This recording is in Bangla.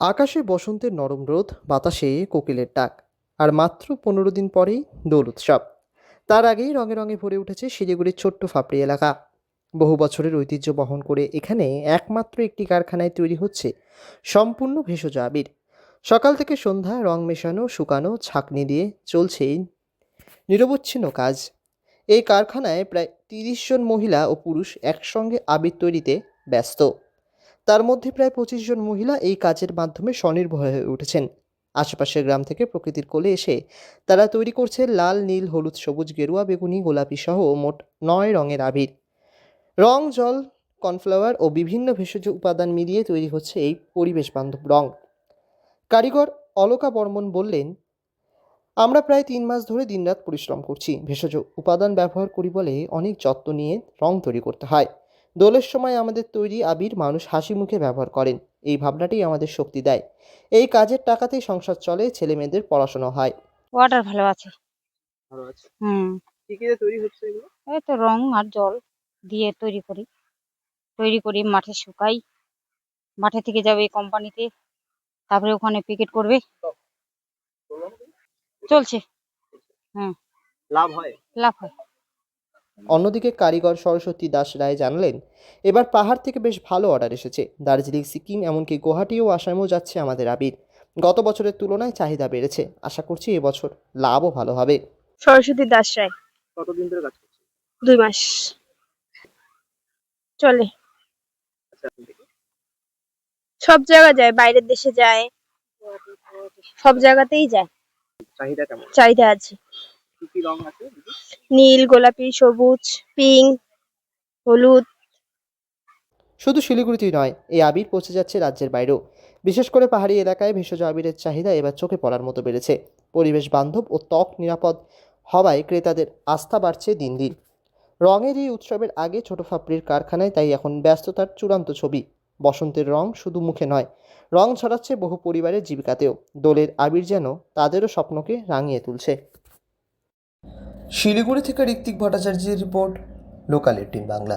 আকাশে বসন্তের নরম রোদ, বাতাসে কোকিলের ডাক। আর মাত্র 15 দিন পরেই দোল উৎসব। তার আগেই রঙে রঙে ভরে উঠেছে শিলিগুড়ির ছোট্ট ফাপড়ি এলাকা। বহু বছরের ঐতিহ্য বহন করে এখানে একমাত্র একটি কারখানায় তৈরি হচ্ছে সম্পূর্ণ ভেষজ আবির। সকাল থেকে সন্ধ্যা রং মেশানো, শুকানো, ছাঁকনি দিয়ে চলছে এই নিরবচ্ছিন্ন কাজ। এই কারখানায় প্রায় 30 জন মহিলা ও পুরুষ একসঙ্গে আবির তৈরিতে ব্যস্ত। তার মধ্যে প্রায় 25 জন মহিলা এই কাজের মাধ্যমে স্বনির্ভর হয়ে উঠেছেন। আশেপাশের গ্রাম থেকে প্রকৃতির কোলে এসে তারা তৈরি করছে লাল, নীল, হলুদ, সবুজ, গেরুয়া, বেগুনি, গোলাপি সহ মোট 9 রঙের আবির। রং, জল, কর্নফ্লাওয়ার ও বিভিন্ন ভেষজ উপাদান মিলিয়ে তৈরি হচ্ছে এই পরিবেশ বান্ধব রং। কারিগর অলকা বর্মন বললেন, আমরা প্রায় 3 মাস ধরে দিনরাত পরিশ্রম করছি। ভেষজ উপাদান ব্যবহার করি বলে অনেক যত্ন নিয়ে রং তৈরি করতে হয়। দোলের সময় আমাদের তৈরি আবির মানুষ হাসি মুখে ব্যবহার করেন। এই ভাবনাটাই আমাদের শক্তি দেয়। এই কাজের টাকাতেই সংসার চলে, ছেলে মেয়েদের পড়াশোনা হয়। ওয়াটার ভালো আছে। ভালো আছে। হুম। কি কি দিয়ে তৈরি হচ্ছে এগুলো? এই তো রং আর জল দিয়ে তৈরি করি মাঠে শুকাই, মাঠে থেকে যাবে কোম্পানিতে, তারপরে ওখানে প্যাকেট করবে। চলছে। হুম। লাভ হয়। লাভ হয়। অন্যদিকে কারিগর সরস্বতী দাস রায় জানালেন, এবার পাহাড় থেকে বেশ ভালো অর্ডার এসেছে। দার্জিলিং, সিকিম, এমনকি গুয়াহাটি ও আসামেও যাচ্ছে আমাদের আবির। গত বছরের তুলনায় চাহিদা বেড়েছে। আশা করছি এবছর লাভও ভালো হবে। সরস্বতী দাস রায়। কতদিন ধরে কাজ করছে? 2 মাস চলে। সব জায়গা যায়, বাইরের দেশে যায়, সব জায়গাতেই যায়। চাহিদা কেমন? চাহিদা আছে। কি কি রং আছে? নীল, গোলাপি, সবুজ, পিঙ্ক, হলুদ। শুধু শিলিগুড়িতেই নয়, এই আবির পৌঁছে যাচ্ছে রাজ্যের বাইরেও। বিশেষ করে পাহাড়ি এলাকায় ভেষজ আবিরের চাহিদা এবার চোখে পড়ার মতো বেড়েছে। পরিবেশ বান্ধব ও ত্বক নিরাপদ হওয়ায় ক্রেতাদের আস্থা বাড়ছে দিন দিন। রঙের এই উৎসবের আগে ছোট ফাপড়ির কারখানায় তাই এখন ব্যস্ততার চূড়ান্ত ছবি। বসন্তের রং শুধু মুখে নয়, রং ছড়াচ্ছে বহু পরিবারের জীবিকাতেও। দোলের আবির যেন তাদেরও স্বপ্নকে রাঙিয়ে তুলছে। শিলিগুড়ি থেকে ঋত্বিক ভট্টাচার্যের রিপোর্ট, লোকাল 18 বাংলা।